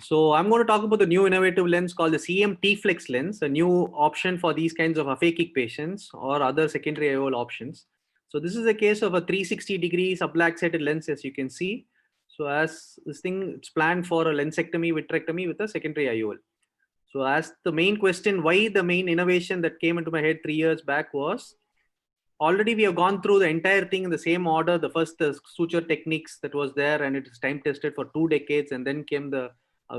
So I'm going to talk about the new innovative lens called the CM T-Flex lens, a new option for these kinds of aphakic patients or other secondary IOL options. So this is a case of a 360-degree subluxated lens, as you can see. So as this thing, it's planned for a lensectomy, vitrectomy with a secondary IOL. So as the main question, why the main innovation that came into my head 3 years back was, already we have gone through the entire thing in the same order. The first suture techniques that was there, and it is time tested for 2 decades, and then came the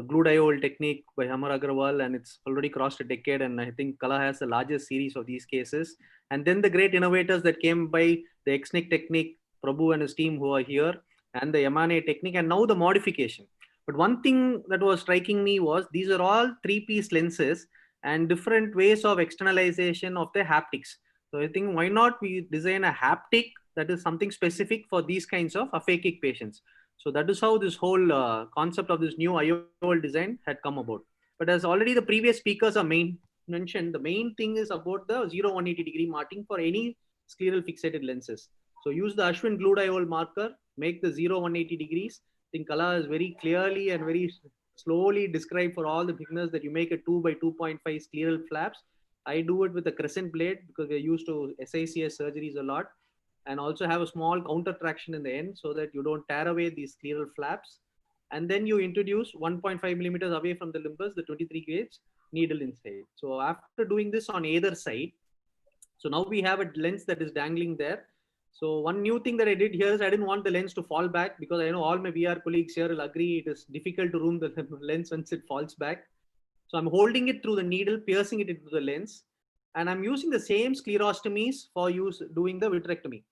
glued IOL technique by Hamar Agarwal, and it's already crossed a decade. And I think Kala has the largest series of these cases. And then the great innovators that came by, the XNIC technique, Prabhu and his team who are here, and the Yamane technique, and now the modification. But one thing that was striking me was these are all three-piece lenses and different ways of externalization of the haptics. So I think why not we design a haptic that is something specific for these kinds of aphakic patients. So that is how this whole concept of this new IOL design had come about. But as already the previous speakers are mentioned, the main thing is about the 0-180 degree marking for any scleral fixated lenses. So use the Ashwin glued IOL marker, make the 0-180 degrees. I think Kala is very clearly and very slowly described for all the beginners that you make a 2 by 2.5 scleral flaps. I do it with a crescent blade because we're used to SICS surgeries a lot, and also have a small counter traction in the end so that you don't tear away these scleral flaps. And then you introduce 1.5 millimeters away from the limbus, the 23 gauge needle inside. So after doing this on either side, so now we have a lens that is dangling there. So one new thing that I did here is I didn't want the lens to fall back, because I know all my VR colleagues here will agree it is difficult to room the lens once it falls back. So I'm holding it through the needle, piercing it into the lens, and I'm using the same sclerostomies for doing the vitrectomy.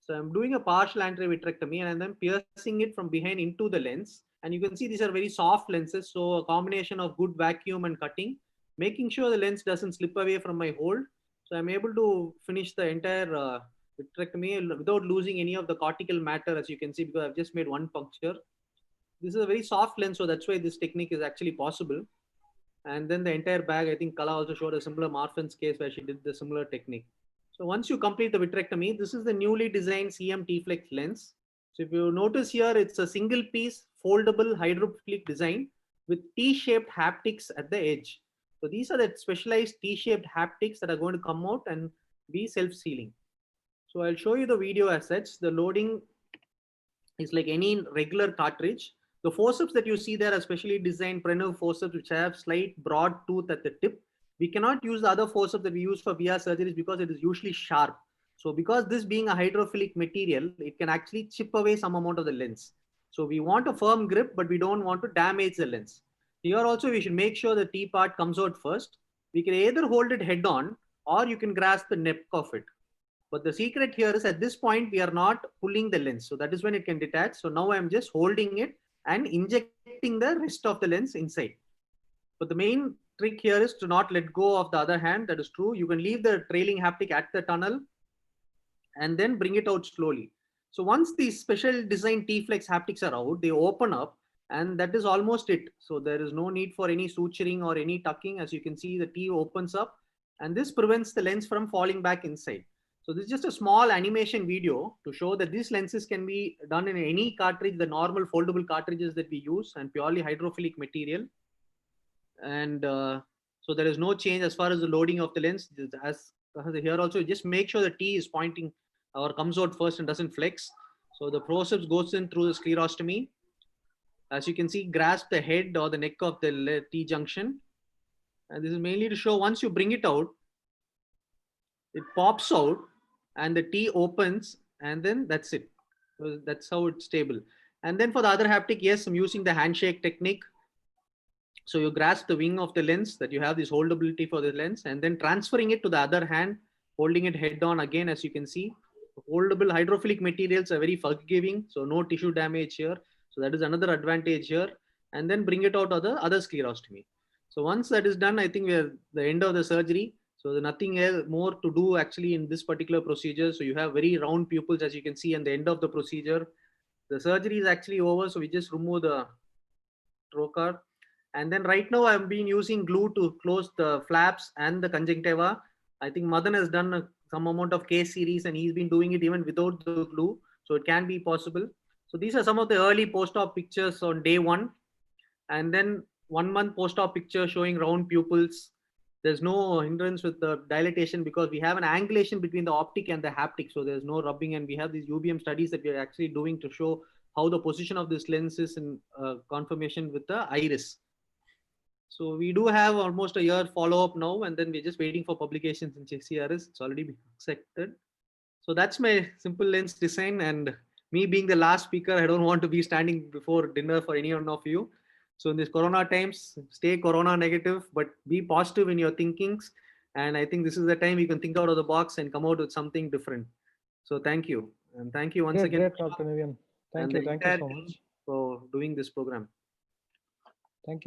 So I'm doing a partial anterior vitrectomy and then piercing it from behind into the lens. And you can see these are very soft lenses. So a combination of good vacuum and cutting, making sure the lens doesn't slip away from my hold. So I'm able to finish the entire vitrectomy without losing any of the cortical matter, as you can see, because I've just made one puncture. This is a very soft lens, so that's why this technique is actually possible. And then the entire bag, I think Kala also showed a similar Marfan's case where she did the similar technique. So once you complete the vitrectomy, this is the newly designed CM T-Flex lens. So if you notice here, it's a single piece foldable hydrophilic design with T-shaped haptics at the edge. So these are the specialized T-shaped haptics that are going to come out and be self-sealing. So I'll show you the video as such. The loading is like any regular cartridge. The forceps that you see there are specially designed Pranav forceps which have slight broad tooth at the tip. We cannot use the other forceps that we use for VR surgeries because it is usually sharp. So because this being a hydrophilic material, it can actually chip away some amount of the lens. So we want a firm grip, but we don't want to damage the lens. Here also we should make sure the T part comes out first. We can either hold it head on or you can grasp the neck of it. But the secret here is at this point, we are not pulling the lens. So that is when it can detach. So now I'm just holding it and injecting the rest of the lens inside. But the main trick here is to not let go of the other hand. That is true. You can leave the trailing haptic at the tunnel and then bring it out slowly. So once these special design T-Flex haptics are out, they open up, and that is almost it. So there is no need for any suturing or any tucking. As you can see, the T opens up, and this prevents the lens from falling back inside. So this is just a small animation video to show that these lenses can be done in any cartridge, the normal foldable cartridges that we use, and purely hydrophilic material. And so there is no change as far as the loading of the lens. As here also, just make sure the T is pointing or comes out first and doesn't flex. So the forceps goes in through the sclerostomy. As you can see, grasp the head or the neck of the T junction. And this is mainly to show once you bring it out, it pops out and the T opens, and then that's it. So that's how it's stable. And then for the other haptic, yes, I'm using the handshake technique. So you grasp the wing of the lens, that you have this holdability for the lens, and then transferring it to the other hand, holding it head on again. As you can see, holdable hydrophilic materials are very forgiving, so no tissue damage here. So that is another advantage here. And then bring it out of the other sclerostomy. So once that is done, I think we're the end of the surgery. So there's nothing else more to do actually in this particular procedure. So you have very round pupils, as you can see, at the end of the procedure. The surgery is actually over, so we just remove the trocar. And then right now I've been using glue to close the flaps and the conjunctiva. I think Madan has done some amount of case series, and he's been doing it even without the glue. So it can be possible. So these are some of the early post-op pictures on day one. And then 1 month post-op picture showing round pupils. There's no hindrance with the dilatation because we have an angulation between the optic and the haptic. So there's no rubbing, and we have these UBM studies that we're actually doing to show how the position of this lens is in confirmation with the iris. So we do have almost a year follow-up now, and then we're just waiting for publications in JCRS. It's already been accepted. So that's my simple lens design. And me being the last speaker, I don't want to be standing before dinner for any one of you. So in this Corona times, stay Corona negative, but be positive in your thinkings. And I think this is the time you can think out of the box and come out with something different. So thank you. And thank you once again. Great, Dr. Naveen. Thank you so much for doing this program. Thank you.